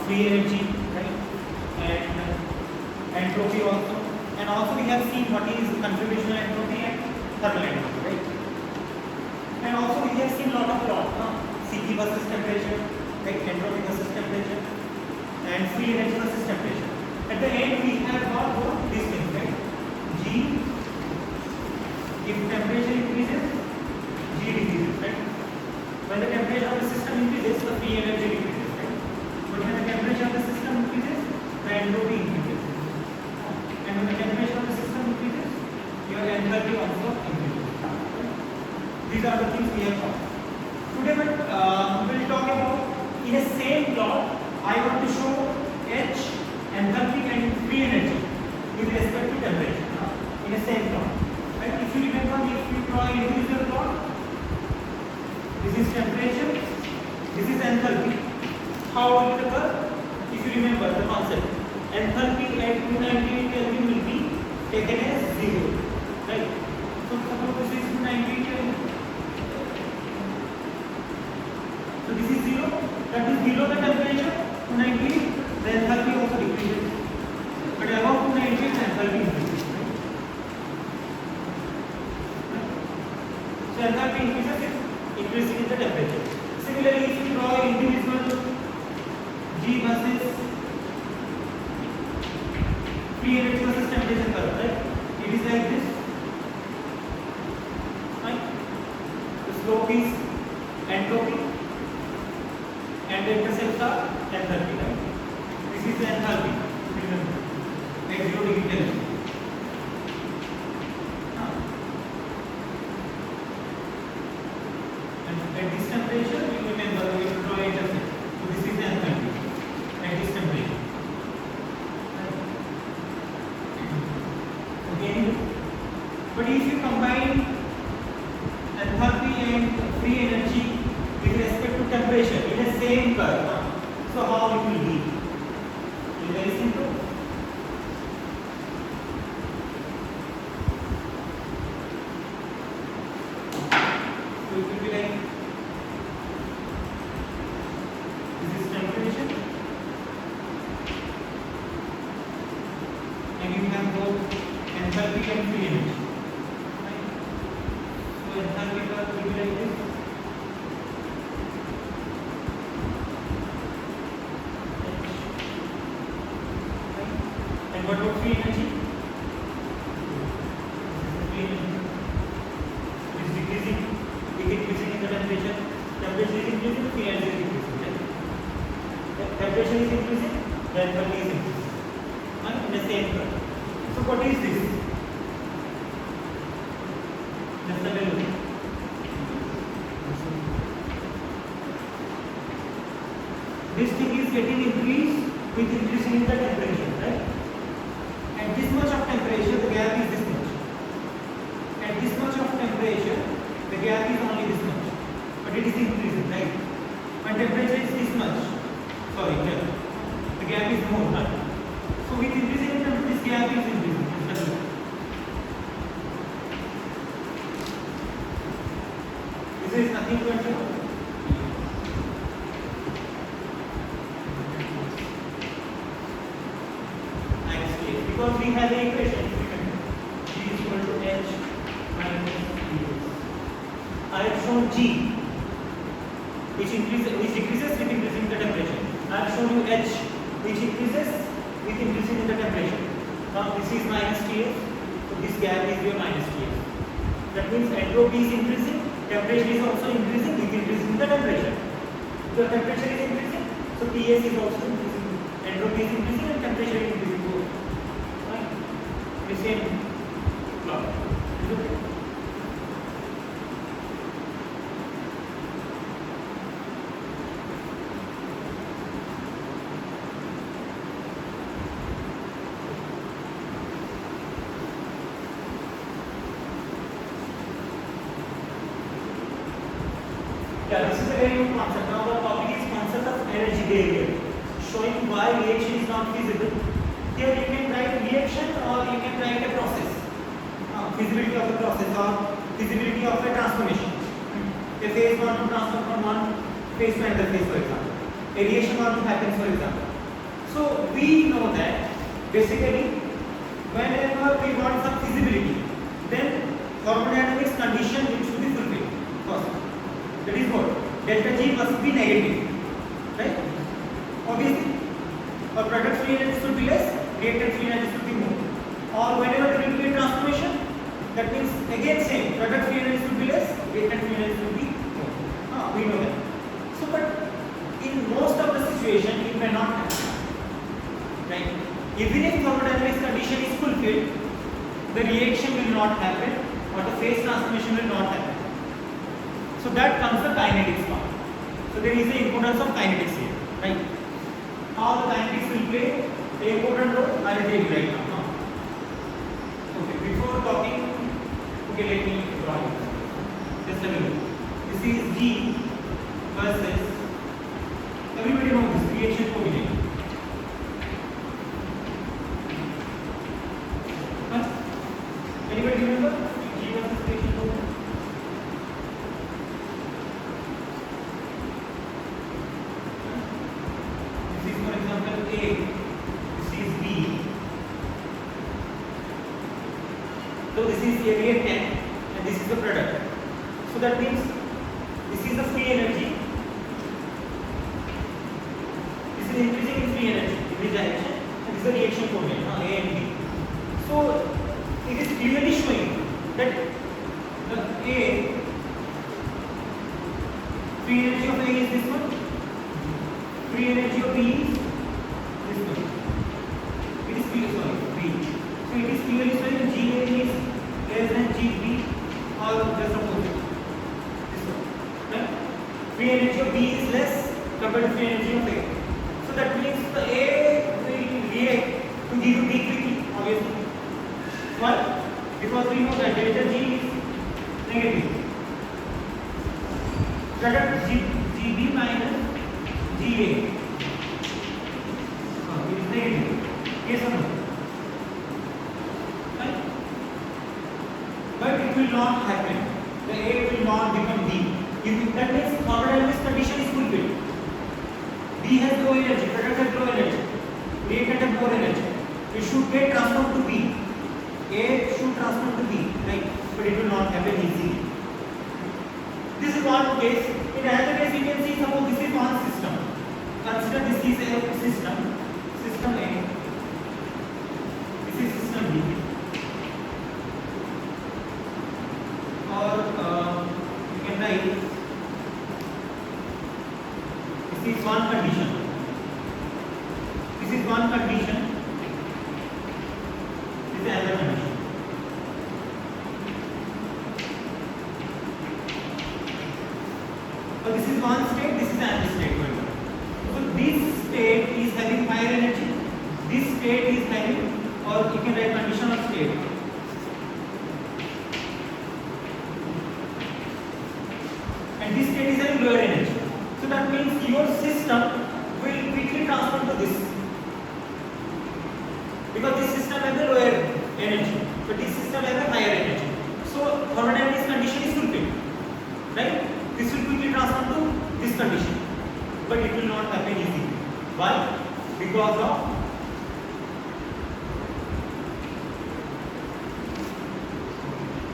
free energy, right? And entropy also. And also we have seen what is contribution entropy and thermal entropy, right? And also we have seen lot of Cp versus temperature, like entropy versus temperature, and free energy versus temperature. At the end we have got both these things, right? G, if temperature increases, G decreases, right? When the temperature of the system increases, the free energy decreases, right? But when the temperature of the system increases, the entropy increases. And when the temperature of the system increases, your enthalpy also increases. Right? These are the things we have taught. Today we will talk about, in a same plot, I want to show H, enthalpy and free energy with respect to temperature. In a same plot. Right? If you remember, if you draw an individual plot, this is temperature, this is enthalpy. How will it occur? If you remember the concept, enthalpy at 298 Kelvin will be taken as 0. Right? So suppose this is 298 Kelvin. So this is 0. That is below the temperature, 298, the enthalpy also decreases. But above 298, the enthalpy increases. Right? So enthalpy increases if increasing in the temperature. Similarly, if you draw individual G versus free energy versus temperature curve, right? It is like this. Right? The slope is entropy and the intercepts are enthalpy, right? This is the enthalpy. Remember, like 0 degree Kelvin. At this temperature, you remember we will draw intercept. So this is the enthalpy at this temperature. Okay. But if you combine enthalpy and free energy with respect to temperature in the same curve, so how it will be? It is very simple. So it will be like, this is temperature, and you have both enthalpy and free energy. Right? So enthalpy curve will be like this. Right? And what about free energy? Free energy is decreasing, increasing in the temperature. Temperature is increasing, free energy is decreasing. Temperature is increasing, the enthalpy is increasing. And in the same curve. So what is this? Just a little. This thing is getting increased with increasing in the temperature, right? At this much of temperature, the gap is this much. At this much of temperature, the gap is only this much. But it is increasing, right? When temperature is this much, sorry, here, the gap is more, right? So with increasing in temperature, this gap is increasing. This is nothing to enter. Because we have the equation, G is equal to H minus E. I have shown G, which decreases with increasing the temperature. I have shown you H, which increases with increasing in the temperature. Now this is minus Ts, so this gap is your minus Ts. That means entropy is increasing, temperature is also increasing with increasing in the temperature. So the temperature is increasing, so Ts is also increasing. Entropy is increasing and temperature is increasing both. Right? The same plot. Is it okay? Yeah, this is a very good concept. Now the topic is concept of energy barrier, showing why reaction is not feasible. Here you can write reaction or you can write a process. Feasibility of the process or feasibility of a transformation. A phase want to transform from one phase to another phase, for example. A reaction want to happen, for example. So we know that basically whenever we want some feasibility, then thermodynamics condition which should be fulfilled first. That is what? Delta G must be negative, right? Obviously, or product free energy should be less, reactant free energy should be more. Or whenever there will be a transformation, that means again same, product free energy should be less, reactant free energy should be more. We know that. So, but in most of the situation, it may not happen, right? Even if thermodynamics condition is fulfilled, the reaction will not happen, or the phase transformation will not happen. So that comes the kinetics part. So there is the importance of kinetics here, right? How the kinetics will play the important role, I will tell you right now. Okay, before talking, okay, let me draw it. Just a minute. This is G versus, everybody knows this reaction coefficient. Anybody remember G versus reaction coefficient? This is, for example, A, this is B. So this is a reactant and this is the product. So that means this is the free energy. This is increasing in free energy in this direction, and this is the reaction coefficient, A and B. So it is clearly showing that the A, free energy of A is this one, free energy of B is this one. It is clearly B. So it is clearly showing GA is less than GB or just opposite. This one. Right? Free energy of B is less compared to free energy of A. So that means the A will react to give B quickly, obviously. Why? Because we know that delta G is negative. Product GB minus GA. It is negative. Yes or no? Right? But it will not happen. The A will not become B. If that means thermodynamics condition is fulfilled. B has low energy, product has low energy, reactant has more energy. It should get transformed to B. A should transform to B, right? But it will not happen easily. This is one case. In another case, you can see suppose this is one system. Consider this is a system. System A. This is system B. Or you can write this is one condition. This is one condition. This is another condition. So this is one state, this is another state. So this state is having higher energy, this state is having, or you can write conditional state. And this state is having lower energy. So that means your system will quickly transform to this. Because this system has a lower energy, but this system has a higher energy. So thermodynamics condition is fulfilled, right? This will quickly transform to this condition, but it will not happen easily. Why? Because of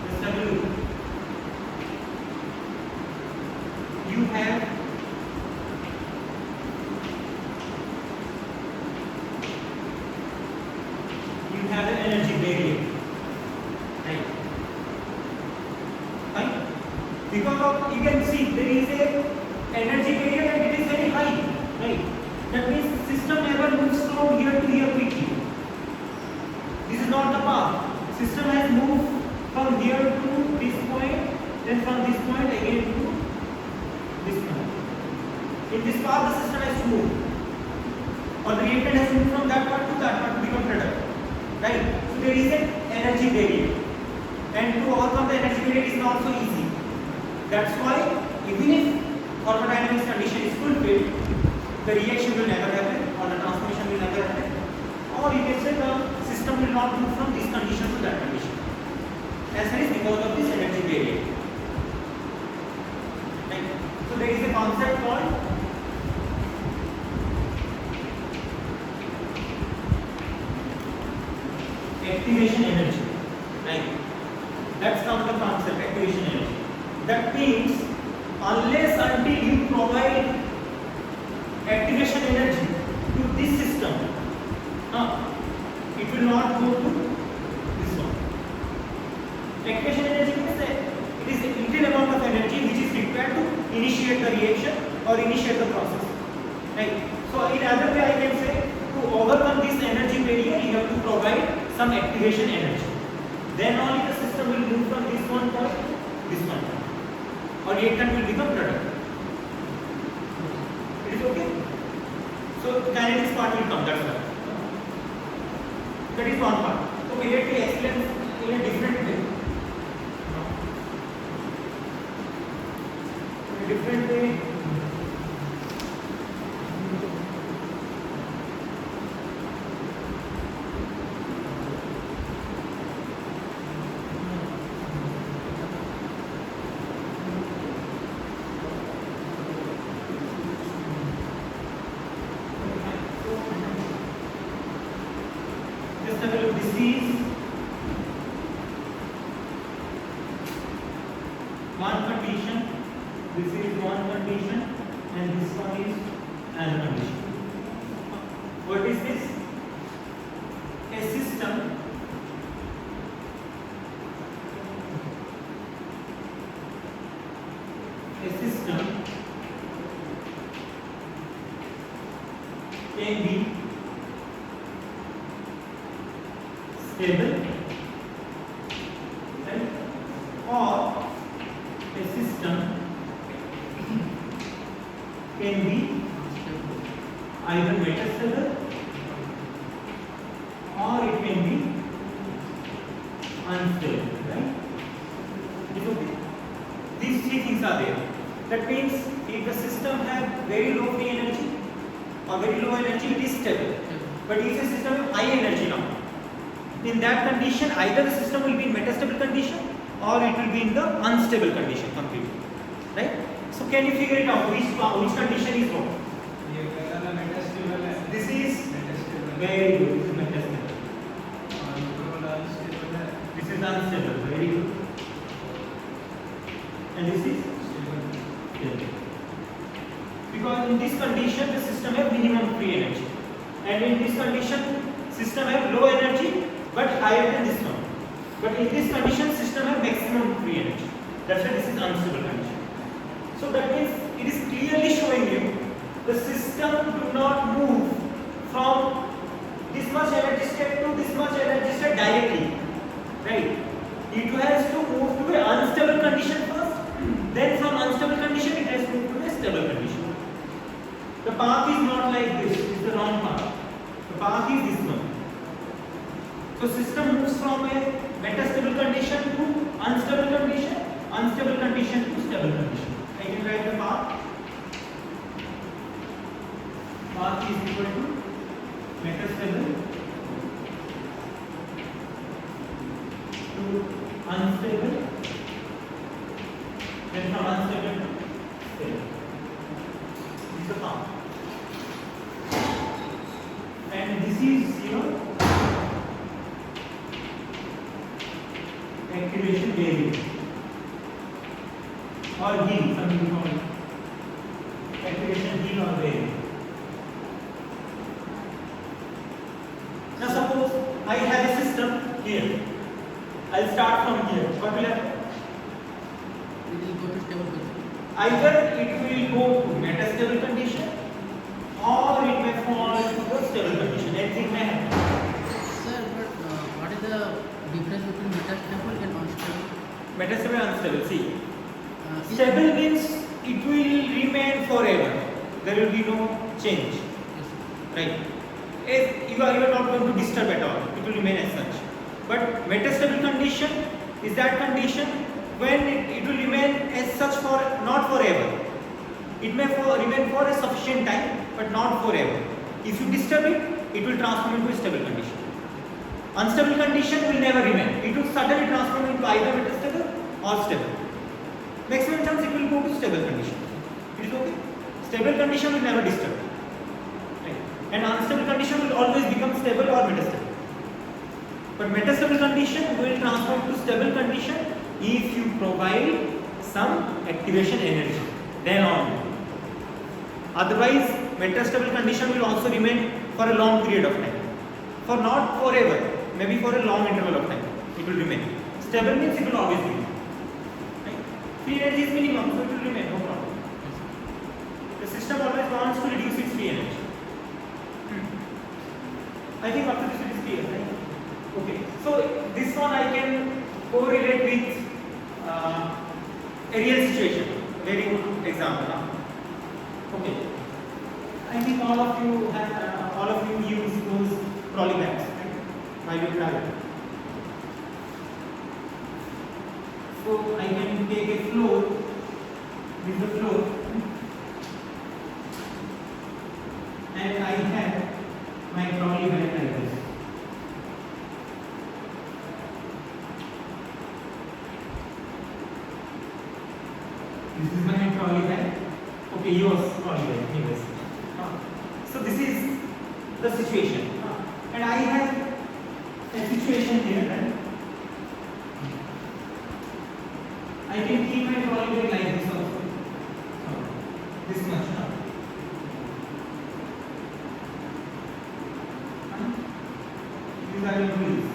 just have a look. You have an energy barrier, right? Right? Because of, you can see there is a energy barrier and it is very high, right? That means the system never moves from here to here quickly. This is not the path. System has moved from here to this point, then from this point again to this point. In this path the system has to move. Or the reactant has moved from that part to become product. Right? So there is an energy barrier. And to overcome the energy barrier is not so easy. That's why even if thermodynamics condition is fulfilled, the reaction will never happen or the transformation will never happen. Or you can say the system will not move from this condition to that condition. As well as because of this energy barrier. Right? So there is a concept called activation energy, right? That's now the concept, activation energy. That means unless until you provide activation energy to this system, it will not go to this one. Activation energy means that it is a little amount of energy which is required to initiate the reaction or initiate the process, right? So in other way I can say, to overcome this energy barrier you have to provide some activation energy. Then only the system will move from this one point to this one point, or reactant will become product. It is okay? So kinetics part will come, that's why. That is one part. Okay, let me explain in a different way. In a different way. This is one condition, this is one condition, and this one is another condition. What is this? A system can be stable, right? Or a system can be either metastable or it can be unstable, right? Is okay? These three things are there. That means if the system has very low free energy or very low energy, it is stable. But if the system has high energy now, in that condition either the system will be in metastable condition or it will be in the unstable condition completely, right? So can you figure it out which condition is what? This is very good. This is metastable. This is unstable. Very good. And this is stable. Because in this condition the system has minimum free energy, and in this condition system has low energy but higher than this one. But in this condition system has maximum free energy. That's why this is unstable condition. So that means it is clearly showing you the system do not move from this much energy state to this much energy state directly, right? It has to move to an unstable condition first, then from unstable condition it has to move to a stable condition. The path is not like this, it is the wrong path. The path is this one. So system moves from a metastable condition to unstable condition, unstable condition to stable condition. I can write the path. Path is equal to metastable to unstable, then from unstable to stable. This is the path. And this is your activation variable or heal, some people call it activation heal or variable. Now suppose I have a system here. I'll start from here. What will happen? It will go to stable condition. Either it will go to metastable condition or it may fall into the stable condition. Anything may happen. Sir, but what is the difference between metastable and unstable? Metastable and unstable. See, stable means it will remain forever. There will be no change. Right? If you are not going to disturb at all, it will remain as such. But metastable condition is that condition when it will remain as such for not forever. It may remain for a sufficient time, but not forever. If you disturb it, it will transform into a stable condition. Unstable condition will never remain. It will suddenly transform into either metastable or stable. Maximum chance it will go to stable condition. It is okay. Stable condition will never disturb. Right? And unstable condition will always become stable or metastable. But metastable condition will transform to stable condition if you provide some activation energy. Then on. Otherwise, metastable condition will also remain for a long period of time. For not forever, maybe for a long interval of time, it will remain. Stable means it will always be. Right? Free energy is minimum, so it will remain, no problem. The system always wants to reduce its free energy. I think up to this it is clear, right? Okay, so this one I can correlate with a real situation. Very good example. Huh? Okay, I think all of you use those trolley bags, right? While you travel. So I can take a floor. This is the floor, and I have my trolley bag like this. This is my trolley bag. Okay, yours trolley bag. Anyways. So this is the situation, and I have a situation here, right? I can keep my trolley bag like this also. This much. These are the rules.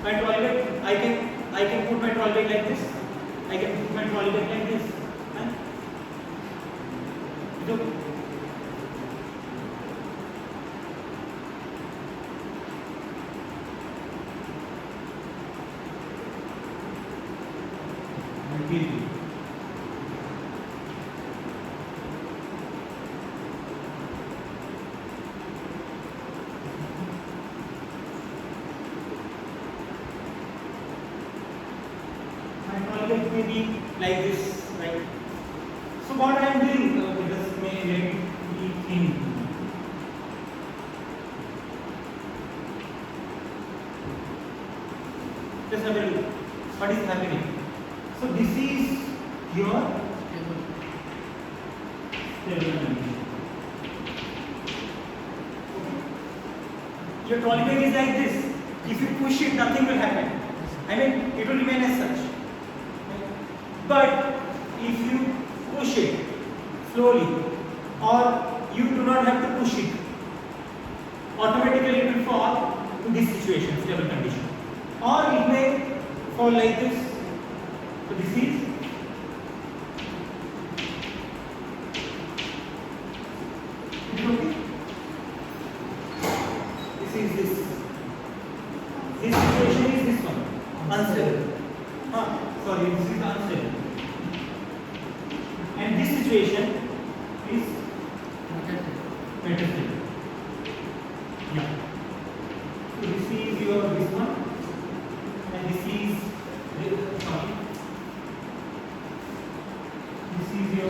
My trolley bag, I can put my trolley bag like this. I can put my trolley bag like this. Look. It may be like this, right? So what I am doing, this may let me think. Just have a look. What is happening? So this is your stable condition. Okay. Your trolley bag is like this. If you push it, nothing will happen. I mean, it will remain as such. But if you push it slowly, or you do not have to push it, automatically it will fall to this situation, stable condition. Or it may fall like this. So this is okay. This is this. This situation is this one, unstable. Sorry, this is unstable. And this situation is metastable. Yeah. So this is your this one, and this is sorry. This is your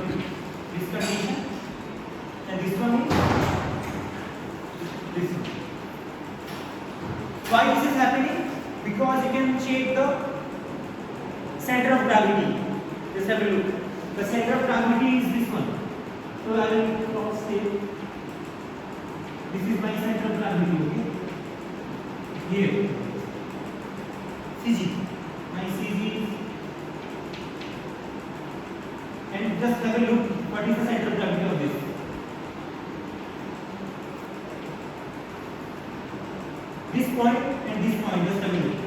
this condition, and this one is this one. Why this is happening? Because you can check the center of gravity. Just have a look. The center of gravity is this one. So I will cross it. This is my center of gravity. Okay. Here. CG. My CG is. And just have a look. What is the center of gravity of this? This point and this point. Just have a look.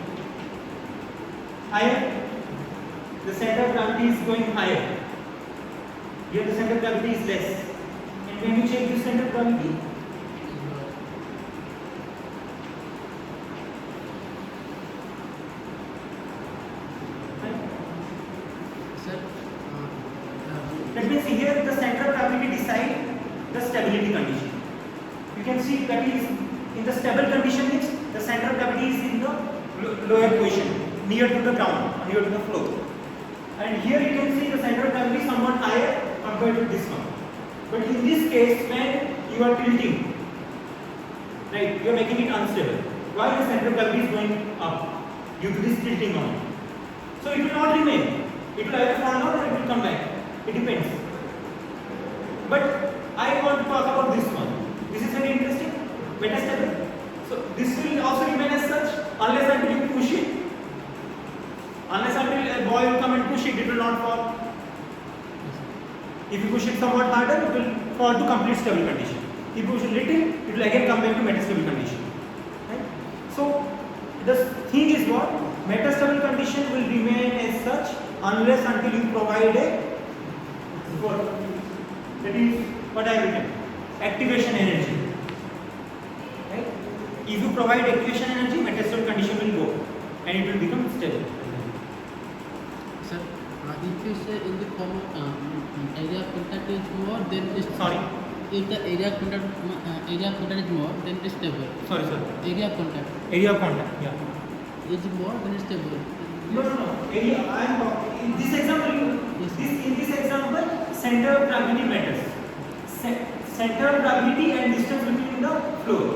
Higher. The center of gravity is going higher. Here the center of gravity is less. And when you check this center of gravity, that means here the center of gravity decides the stability condition. You can see that is in the stable condition means the center of gravity is in the lower position, near to the ground, near to the floor. And here you can see the center of gravity is somewhat higher compared to this one. But in this case, when you are tilting, right, you are making it unstable. Why the center of gravity is going up? Due to this tilting on. So it will not remain. It will either fall out or it will come back. It depends. But I want to talk about this one. This is very interesting. Metastable. also remain as such unless until you push it. Unless until a boy will come and push it, it will not fall. If you push it somewhat harder, it will fall to complete stable condition. If you push it little, it will again come back to metastable condition. Right? So the thing is what? Metastable condition will remain as such unless until you provide a what? That is what I have written. Activation energy. Right? If you provide activation energy, metastable condition will go and it will become stable. Sir, if you say in the form of area of contact is more, then it is Sorry. If the area of contact is more, then it is stable. Sorry, sir. Area of contact Area of contact. Yeah. is more, then it is stable. No. Area. I am talking. In this example, in this example, center of gravity matters. Center of gravity and distance between the floor.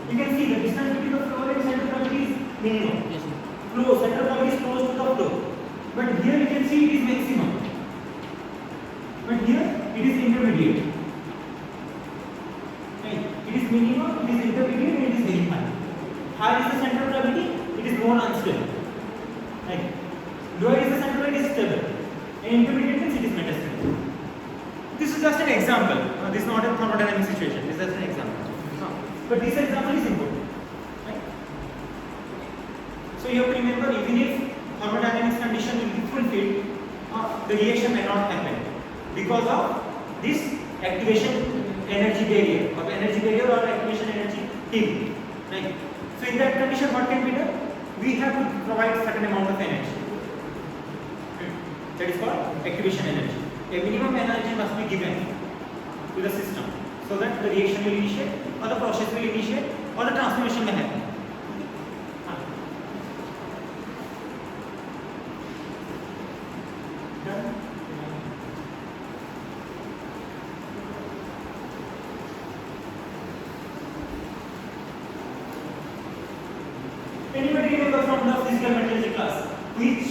You can see the distance between the floor and center of gravity is minimum. Yes, sir. Floor, center of gravity is close to the floor. But here you can see it is maximum. But here it is intermediate. Right? It is minimum, it is intermediate, and it is very high. High is the center of gravity, it is more unstable. Right? Lower is the center of gravity, it is stable. And intermediate means it is metastable. This is just an example. This is not a thermodynamic situation. This is just an example. But this example is important. Right? So you have to remember, even if thermodynamics condition will be fulfilled, the reaction may not happen because of this activation energy barrier or activation energy field. Right? So in that condition, what can be done? We have to provide certain amount of energy. That is called activation energy. A minimum energy must be given to the system so that the reaction will initiate or the process will initiate or the transformation may happen. Done? Anybody remember from the physical metallurgy class which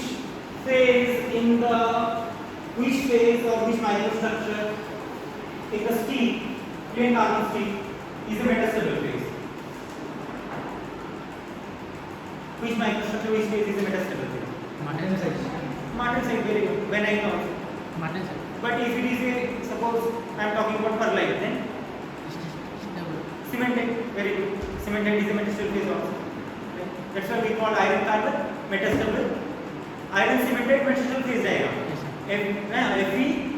phase or which microstructure in the steel, plain carbon steel, is a metastable phase? Which microstructure, which phase is a metastable phase? Martin said very good. When I know. Martin sir. But if it is a, suppose I am talking about perlite, then Stable. cemented, very good. Cemented is a metastable phase also. Right? That's why we call iron carbon metastable. Iron cemented metastable phase diagram. Yes, sir.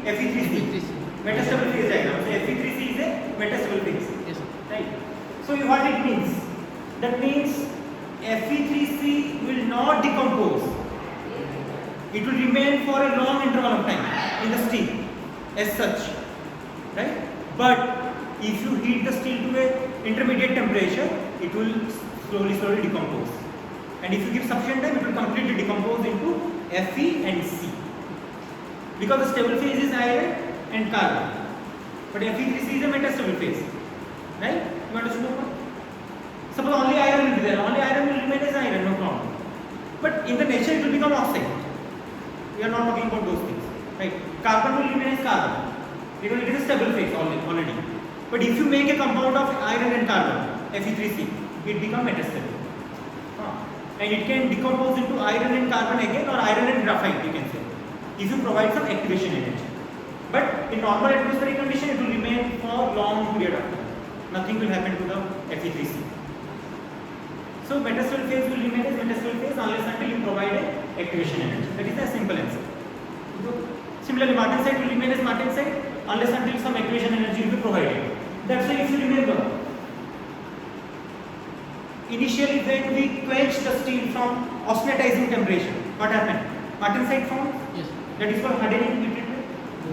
Fe3C. Metastable phase diagram. So Fe3C is a metastable phase. Yes, sir. Right? So what it means? That means Fe3C will not decompose. It will remain for a long interval of time in the steel as such. Right? But if you heat the steel to a intermediate temperature, it will slowly decompose. And if you give sufficient time, it will completely decompose into Fe and C. Because the stable phase is iron and carbon. But Fe3C is a metastable phase. Right? You understand what? Suppose only iron will be there. Only iron will remain as iron, no problem. But in the nature it will become oxide. We are not talking about those things. Right? Carbon will remain as carbon. Because it is a stable phase already. But if you make a compound of iron and carbon, Fe3C, it becomes metastable. And it can decompose into iron and carbon again or iron and graphite, you can say, if you provide some activation energy. But in normal atmospheric condition, it will remain for long period of time. Nothing will happen to the Fe3C. So metastable phase will remain as metastable phase unless until you provide a activation energy. That is the simple answer. Similarly, martensite will remain as martensite unless until some activation energy will be provided. That's why if you remember, initially when we quenched the steel from austenitizing temperature, what happened? Martensite formed. Yes. That is called hardening treatment.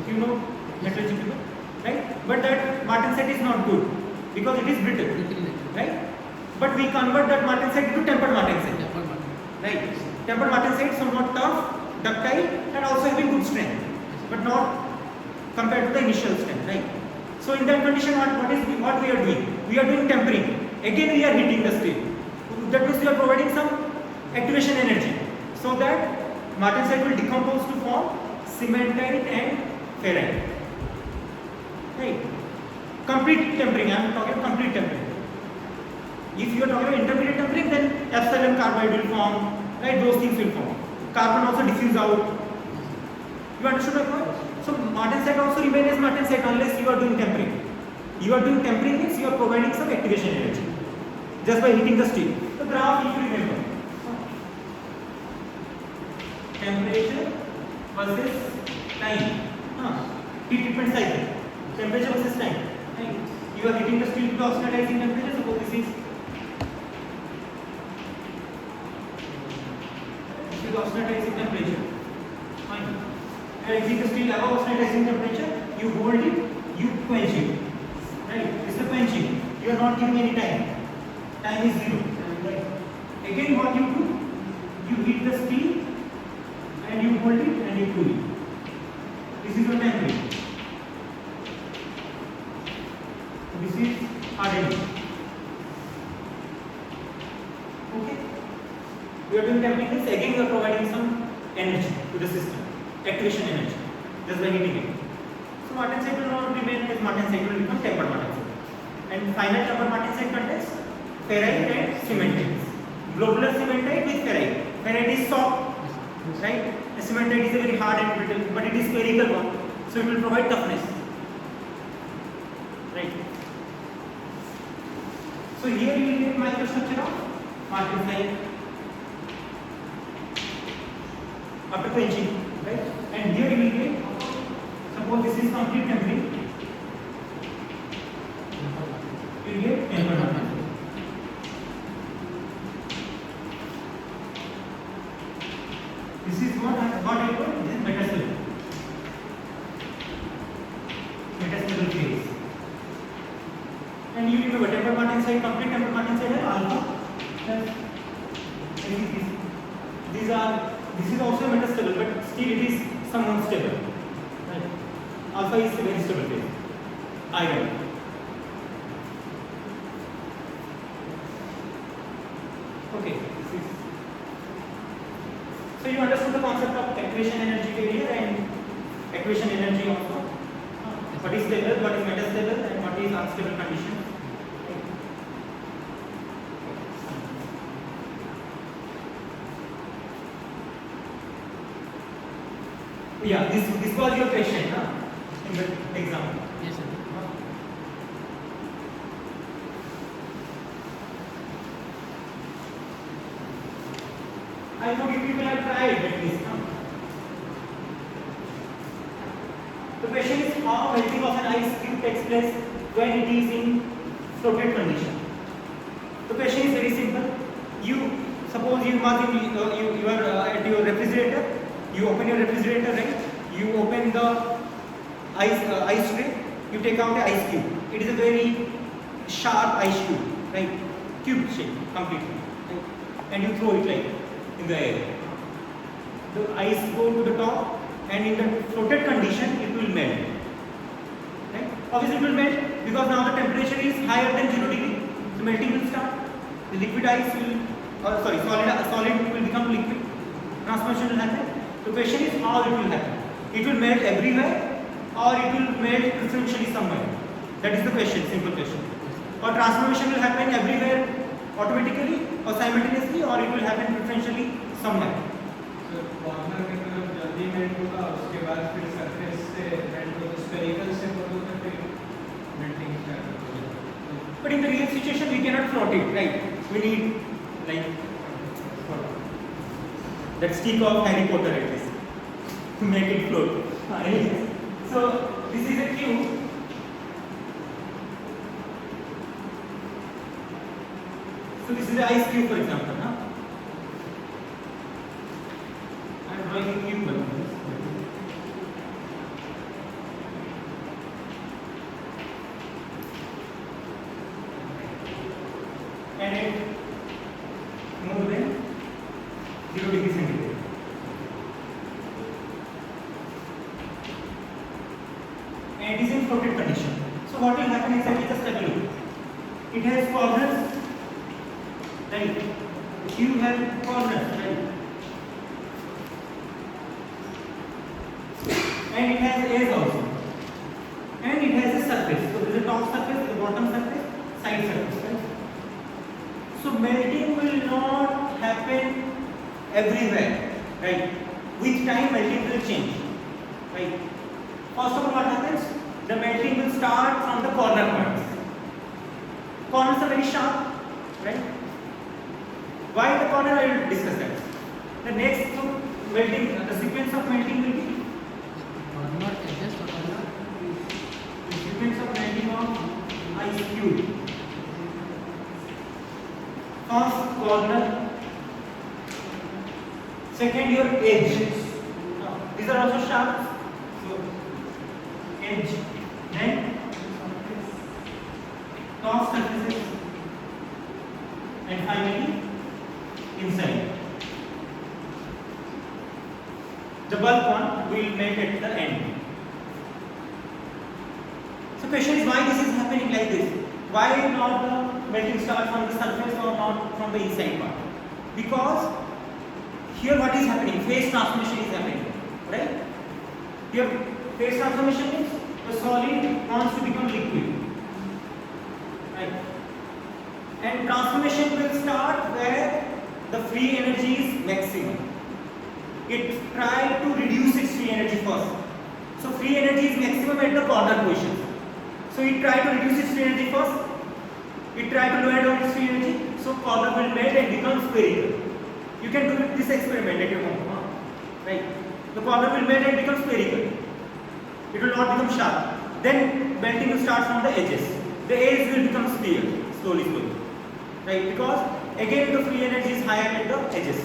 You know metallurgy people, right? But that martensite is not good because it is brittle, right? But we convert that martensite into tempered martensite, right? Tempered martensite somewhat tough, ductile, and also having good strength, but not compared to the initial strength, right? So in that condition, what we are doing? We are doing tempering. Again, we are heating the steel. That means we are providing some activation energy, so that martensite will decompose to form cementite and ferrite. Right? Complete tempering. I am talking complete tempering. If you are talking about intermediate temperature, then epsilon carbide will form, right? Those things will form. Carbon also diffuse out. You understood my point? So Martensite also remain as Martensite unless you are doing tempering. You are doing tempering means you are providing some activation energy just by heating the steel. The graph, if you remember, temperature versus time, heat treatment cycle, temperature versus time. Right? You are heating the steel to austenitizing temperature. Suppose this is austenitizing temperature. Fine. And if the steel above austenitizing temperature, you hold it, you quench it. Right? It's the quenching. You are not giving any time. Time is 0. Right? Again, what you do? You heat the steel and you hold it and you cool it. This is your temperature. This is hardening. Okay? We are doing tempering this. Again, we are providing some energy to the system, activation energy, just by heating it. So Martensite will not remain as Martensite, will become tempered Martensite. And final tempered Martensite contains ferrite and cementite. Globular cementite with ferrite. Ferrite is soft, right? The cementite is a very hard and brittle, but it is spherical one, so it will provide toughness. Right? So here you will get microstructure of Martensite after quenching, right? And here you will get, suppose this is complete tempering, you will get tempered Martensite. This is what I told, this is metastable. Metastable phase. And you remember tempered Martensite, complete tempered Martensite है alpha plus this is also metastable, but still it is somewhat stable. Right? Alpha is a very stable phase. Iron. Okay. So you understood the concept of activation energy barrier and activation energy also. What is stable, what is metastable, and what is unstable condition. Yeah, this was your question, in the exam. Yes, sir. I know you people have tried at least. The question is how melting of an ice cube takes place when it is in floated condition. The question is very simple. You suppose you are at your refrigerator. You open your refrigerator, right? You open the ice tray. You take out the ice cube. It is a very sharp ice cube, right? Cube shape completely, right? And you throw it like in the air. The ice go to the top, and in the floated condition, it will melt. Right? Obviously, it will melt because now the temperature is higher than 0 degree. The melting will start. The liquid ice will, solid will become liquid. Transformation will happen. The question is how it will happen. It will melt everywhere, or it will melt preferentially somewhere. That is the question, simple question. Or transformation will happen everywhere automatically or simultaneously, or it will happen preferentially somewhere. So corner की तरफ जल्दी melt होगा, उसके बाद फिर surface से melt होगा, spherical से होगा तो फिर मेल्टिंग स्टार्ट होगा. But in the real situation, we cannot float it, right? We need like that stick of Harry Potter at least to make it float. So this is a cube. So this is the ice cube, for example. I am drawing a cube. And it more than 0 degree centigrade. And it is in floated condition. So what will happen exactly? The stability. It has corners, right? You have corners, right? And it has edge also. And it has a surface. So there is a top surface, the bottom surface, side surface, right? melting will not happen everywhere, right? With time melting will change, right? First of all, what happens? The melting will start from the corner points. Corners are very sharp, right? Why the corner? I will discuss that. The next melting, the sequence of melting will be corner edges or corner? the sequence of melting of ice cube. First corner, second your edge. These are also sharp. So edge, then top surfaces, and finally inside. The bulk one will melt at the end. So question is why this is happening like this? Why not the melting start from the surface or not from the inside part? Because here what is happening? Phase transformation is happening, right? Here phase transformation means the solid wants to become liquid, right? And transformation will start where the free energy is maximum. It tries to reduce its free energy first. So free energy is maximum at the corner position. So it tries to reduce its free energy first. It tries to lower down its free energy. So corner will melt and become spherical. You can do this experiment at your home, right? The corner will melt and become spherical. It will not become sharp. Then melting will start from the edges. The edge will become sphere slowly, right? Because again the free energy is higher at the edges.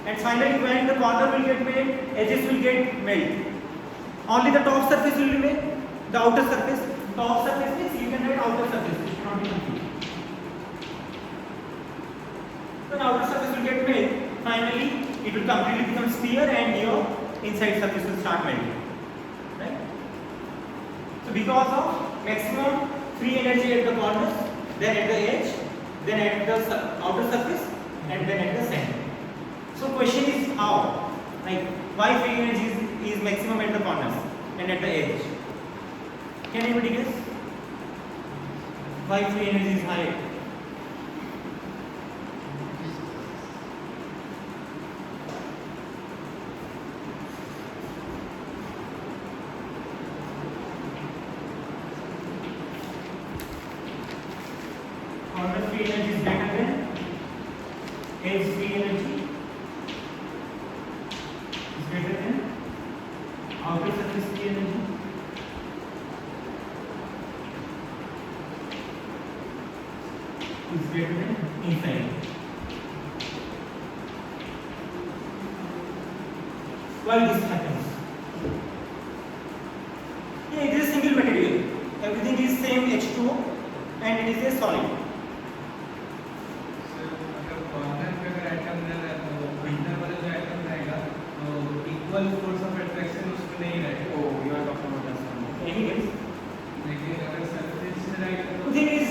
And finally, when the corner will get made, edges will get melt. Only the top surface will remain. The outer surface. Top surface means you can write outer surface. It should not be confused. The outer surface will get melt. Finally, it will completely become sphere, and your inside surface will start melting. Right? So, because of maximum free energy at the corners, then at the edge, then at the outer surface, and then at the center. So question is how, like why free energy is maximum at the corners and at the edge? Can anybody guess? Why free energy is high? Corner free energy is greater than edge free energy. Greater than outer surface free energy is greater than inside. Why this happens? Yeah, it is a single material. Everything is same H2O and it is a solid. Equal force of attraction उसमें नहीं रहेगा। Oh, you are talking about that. Anyways, लेकिन अगर surface से रहेगा तो the thing is,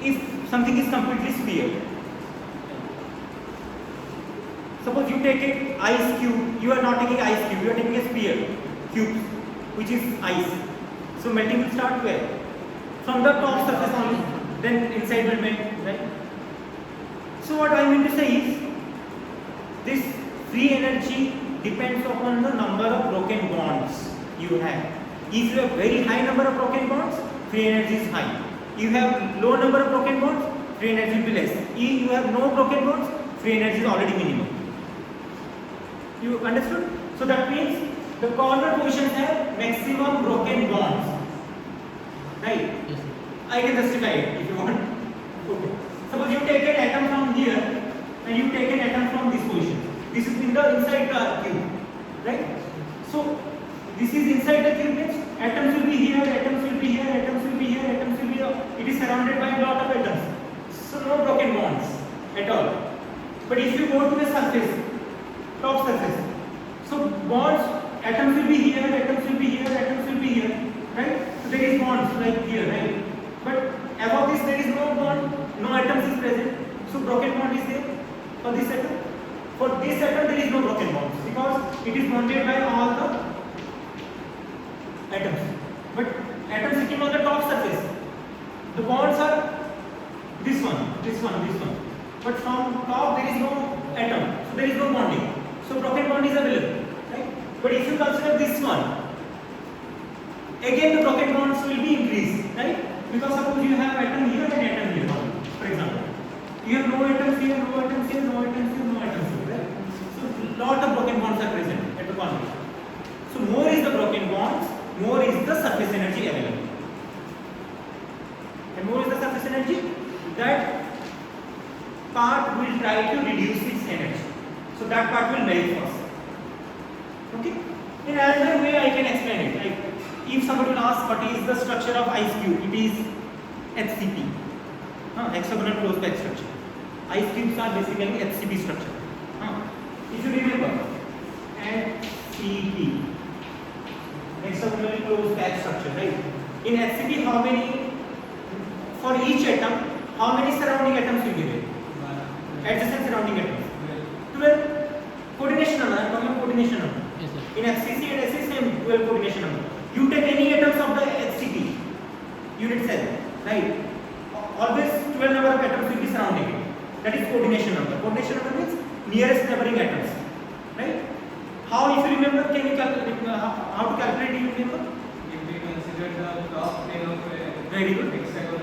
if something is completely sphere, suppose you take an ice cube, you are not taking ice cube, you are taking a sphere cube, which is ice. So melting will start where? From the top surface only, then inside will melt, right? So what I mean to say is, this free energy depends upon the number of broken bonds you have. If you have very high number of broken bonds, free energy is high. You have low number of broken bonds, free energy will be less. If you have no broken bonds, free energy is already minimum. You understood? So that means the corner positions have maximum broken bonds. Right? Yes, sir. I can justify it if you want. Okay. Suppose you take an atom from here and you take an atom from this position. This is in the inside the cube, right? So this is inside the cube means atoms will be here, atoms will be here, atoms will be here, atoms will be here. It is surrounded by a lot of atoms. So no broken bonds at all. But if you go to the surface, top surface, so bonds, atoms will be here, atoms will be here, atoms will be here, right? So there is bonds like here, right? But above this there is no bond, no atoms is present. So broken bond is there for this atom. For this atom there is no broken bonds because it is bonded by all the atoms. But atoms sitting on the top surface, the bonds are this one. But from top there is no atom, so there is no bonding. So broken bond is available, right? But if you consider this one, again the broken bonds will be increased, right? Because suppose you have atom here and atom here, for example. You have no atoms here, no atoms here, no atoms here, no atoms here, right? So lot of broken bonds are present at the configuration. So more is the broken bonds, more is the surface energy available. And more is the surface energy, that part will try to reduce its energy. So that part will melt first. Okay? In another way I can explain it. Like if somebody will ask what is the structure of ice cube, it is HCP. Hexagonal closed pack structure. Ice cubes are basically HCP structure. If you remember, HCP, hexagonally closed pack structure, right? In HCP, how many, for each atom, how many surrounding atoms will be there? Adjacent surrounding atoms. 12. Coordination number, I am talking coordination number. Yes, sir. In FCC and SC, same 12 coordination number. You take any atoms of the HCP unit cell, right? Always 12 number of atoms will be surrounding it. That is coordination number. Coordination number means nearest neighboring atoms, right? How, if you remember, can you calculate, how to calculate, do you remember? If we consider the top plane of a Very good. hexagon,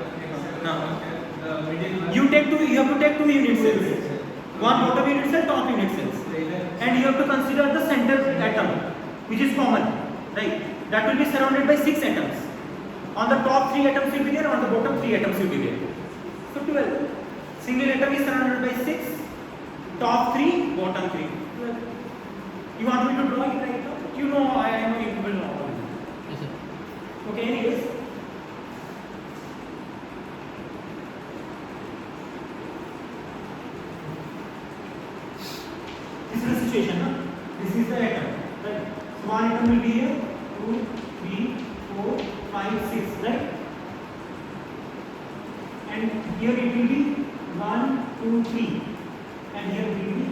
Now, the middle one. you have to take two unit cells. One bottom unit cell, top unit cells. And you have to consider the center atom, which is common, right? That will be surrounded by 6 atoms. On the top 3 atoms will be there, on the bottom 3 atoms will be there. So 12. Single atom is surrounded by 6, top 3, bottom 3. 12. You want me to draw it right now? You know, I know you will know. Yes, sir. Okay, anyways. This is the situation, huh? This is the atom, right? So one atom will be here, 2, 3, 4, 5, 6, right? And here it will be 1, 2, 3, and here it will be,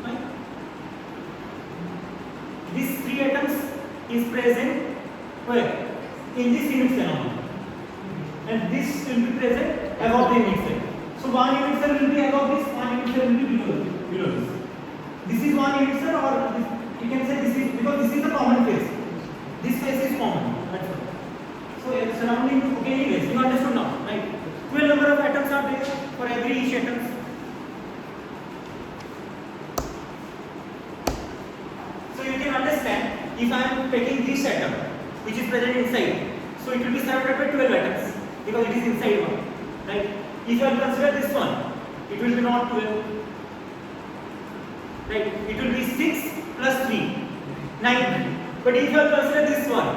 right? These 3 atoms is present where? In this unit cell only. And this will be present above the unit cell. So one unit cell will be above this, one unit cell will be below this. This is one unit cell, or this, you can say this is, because this is the common phase. This phase is common. That's all. So surrounding, okay, anyways, you understood now, right? 12 number of atoms are there for every each atom. So you can understand, if I am taking this atom, which is present inside, so it will be surrounded by 12 atoms, because it is inside one, right? If I consider this one, it will be not 12, right? It will be 6 plus 3, 9. But if I consider this one,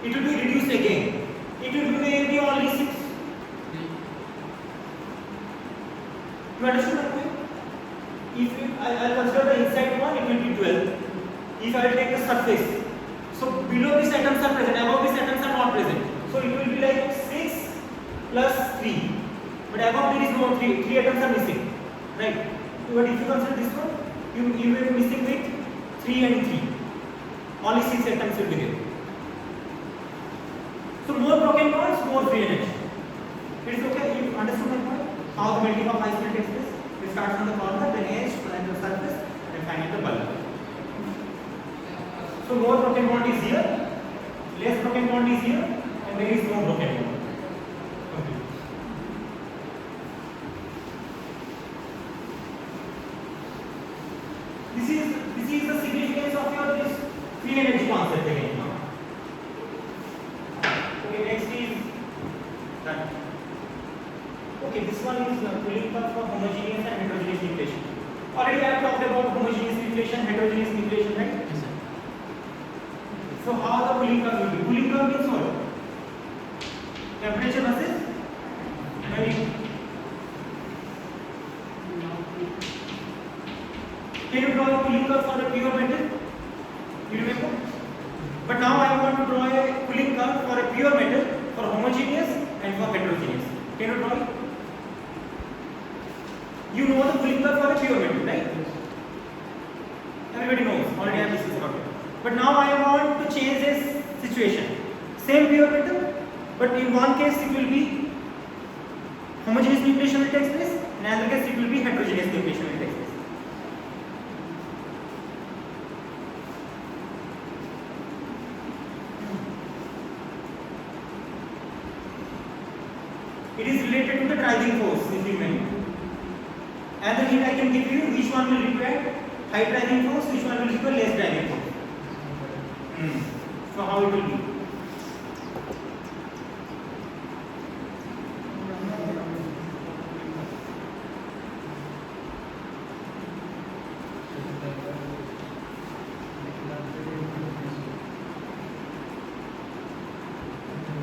it will be reduced again. It will be maybe only 6. You understand that way? If I consider the inside one, it will be 12. If I take the surface, so below these atoms are present, above these atoms are not present. So it will be like 6 plus 3. But above there is no 3. 3 atoms are missing, right? But if you consider this one, you will be missing with 3 and 3. Only 6 atoms will be there. So more broken bonds, more free energy. It is okay. You understood my point? How the melting of ice will take place? We start from the corner, then edge, then the surface, and finally the bulk. So more broken bond is here, less broken bond is here, and there is no broken bond. Okay. This is the significance of your this free energy concept again. Okay, next is done. Okay, this one is cooling curve for homogeneous and heterogeneous nucleation. Already I have talked about homogeneous nucleation, heterogeneous nucleation, right? Yes, sir. So how the cooling curve will be? Cooling curve means what? Temperature versus very. Can you draw a cooling curve for a pure metal? You remember? But now I want to draw a cooling curve for a pure metal, for homogeneous and for heterogeneous. Can you draw it? You know the cooling curve for a pure metal, right? Everybody knows. Already I have discussed about it. But now I want to change this situation. Same pure metal, but in one case it will be homogeneous nucleation will take place, in another case it will be heterogeneous nucleation will take place. It is related to the driving force, if you remember. Another hint I can give you, which one will require high driving force, which one will require less driving force. So how it will be?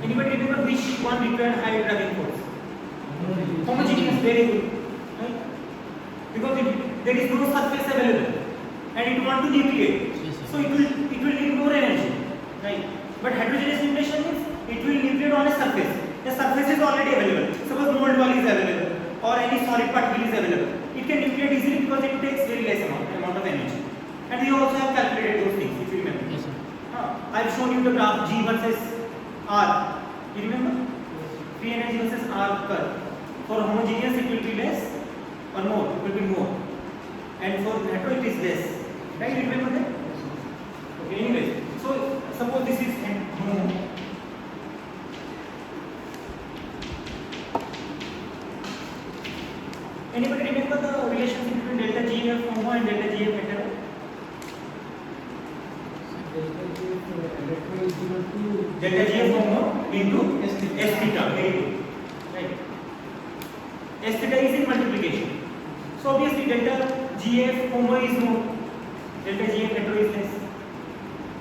Anybody remember which one required high driving force? Homogeneous, very good. Right? Because there is no surface available and it want to nucleate. So it will need more energy. Right? But heterogeneous nucleation means it will nucleate on a surface. The surface is already available. Suppose mold ball is available or any solid particle is available. It can nucleate easily because it takes very less amount of energy. And we also have calculated those things, if you remember. Yes, sir. I have shown you the graph G versus R. You remember? Free energy versus R curve. For homogeneous it will be less or more. It will be more. And for hetero it is less. Right? You remember that? Okay. Anyways, so suppose this is homo. Anybody remember the relationship between delta GF homo and delta GF hetero? Delta GF homo into S theta. Very good. Right. S theta is in multiplication. So obviously delta GF homo is more. Delta GF hetero is less.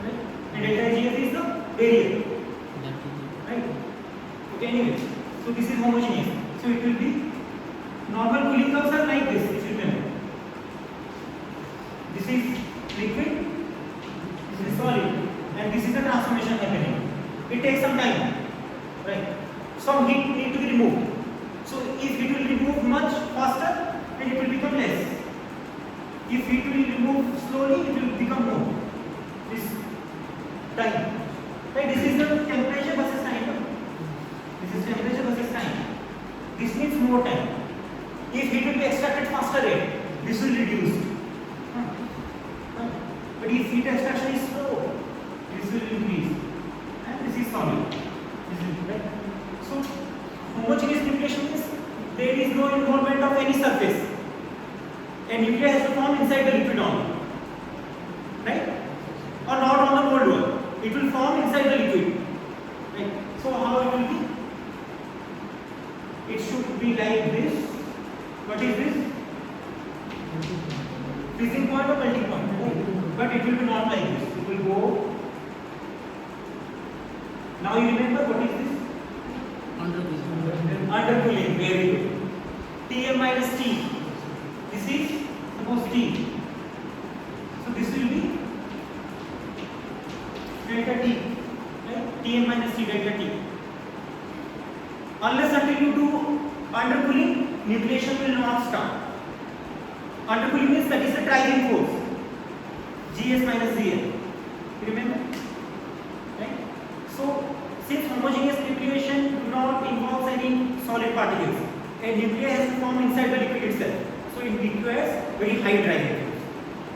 Right? And delta GF is the barrier. Right? Okay, anyway. So this is homogeneous. So it will be normal cooling curves are like this, if you remember. This is liquid, this is solid, and this is the transformation happening. It takes some time, right? Some heat need to be removed. So if it will remove much faster, then it will become less. If it will remove slowly, it will become more. This time, right? This is the temperature versus time. This is temperature versus time. This needs more time. If heat will be extracted faster rate, this will reduce. But if heat extraction is slow, this will increase. And this is solid. This is right. So homogeneous nucleation means there is no involvement of any surface. A nuclei has to form inside the liquid only. Right? Or not on the mold wall. It will form inside the liquid. Right? So how it will be? It should be like this. What is this? Freezing point or melting point? But it will be not like this. It will go. Now you remember what is this? Undercooling. Very good. Tm minus T. This is suppose T. So this will be delta T. Right? Tm minus T delta T. Unless until you do undercooling, nucleation will not start. Undercooling means that is a driving force. Gs minus Zl. Remember? Right? So, since homogeneous nucleation do not involve any solid particles, a nuclei has to form inside the liquid itself. So, it requires very high driving force.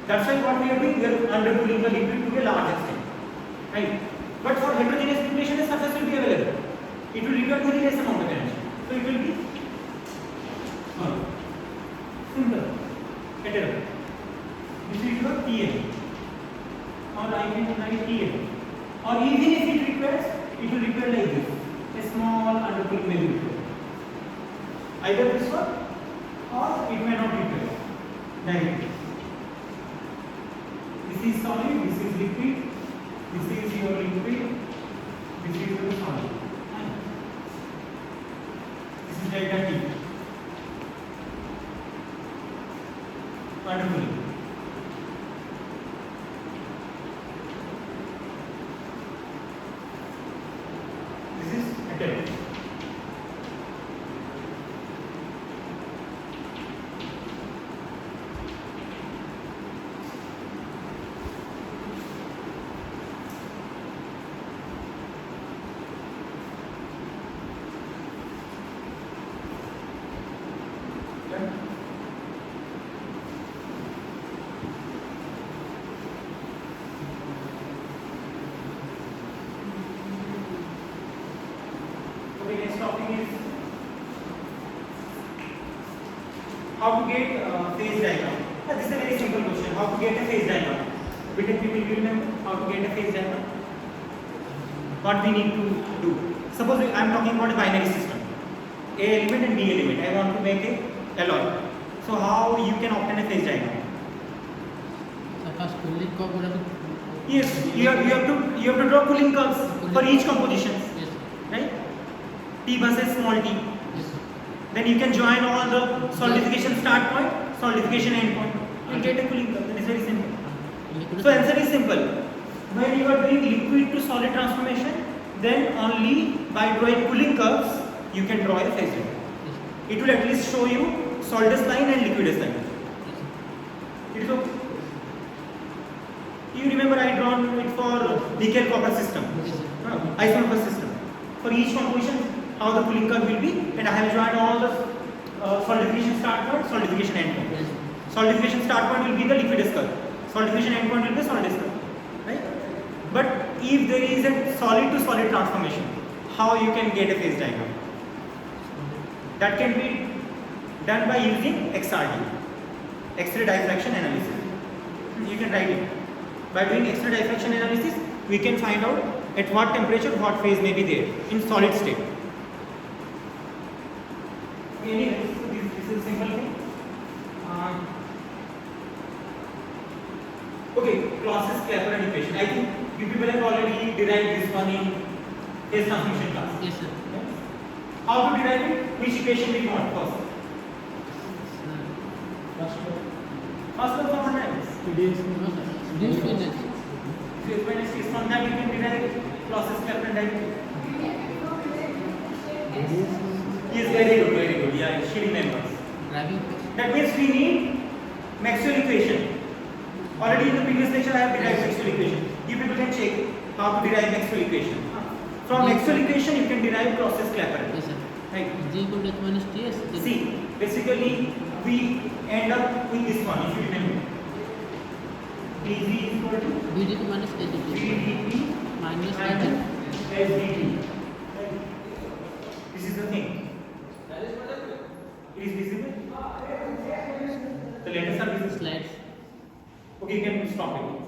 That's why what we are doing, we are undercooling the liquid to a large extent. Right? But for heterogeneous nucleation, the surface will be available. It will require very less amount of energy. So, it will be simple. Hetero. This is your Tm. Or I can write Tm. Or even if it requires, it will require like this. A small undercooling may be required. Either this one or it may not require. Directly. This is solid, this is liquid, this is your liquid, this is your solid. This is delta T. Undercooling. This is hetero. to get phase diagram. This is a very simple question. How to get a phase diagram? BTech people, you remember how to get a phase diagram? What we need to do? Suppose I am talking about a binary system, A element and B element. I want to make a alloy. So how you can obtain a phase diagram? So first cooling curve would have Yes, you have to draw cooling curves for each composition, yes, right? T versus small t. yes, Then you can join all the solidification start point, solidification end point. You will get a cooling curve. That is very simple. So answer is simple. When you are doing liquid to solid transformation, then only by drawing cooling curves you can draw a phase diagram. It will at least show you solidus line and liquidus line. It is okay. You remember I drawn it for nickel copper system, isomorphous system. For each composition, how the cooling curve will be, and I have joined all the solidification start point, solidification end point. yes, Solidification start point will be the liquidus curve. Solidification end point will be solidus curve, right? But if there is a solid to solid transformation, how you can get a phase diagram? That can be done by using XRD, X-ray diffraction analysis. You can write it. By doing X-ray diffraction analysis, we can find out at what temperature what phase may be there in solid state. Anyway, so this is a simple thing. Okay, Clausius-Clapeyron equation. I think you people have already derived this one in phase transmission class. yes, sir. How to derive it? Which equation we want first? First one from analysis. So when it is from that you can derive Clausius-Clapeyron directly. Yes, very good, very good. Yeah, she remembers. That means we need Maxwell equation. Already in the previous lecture I have derived Maxwell equation. You people can check how to derive Maxwell equation. From Maxwell equation you can derive Clausius-Clapeyron. Yes, sir. Right. G equal to H minus Ts. See, basically we end up with this one if you remember. dg is equal to VDT minus HDT ddt minus and HDT. sdt. This is the thing. It is visible. The letters are visible. Slides. Okay, you can stop it.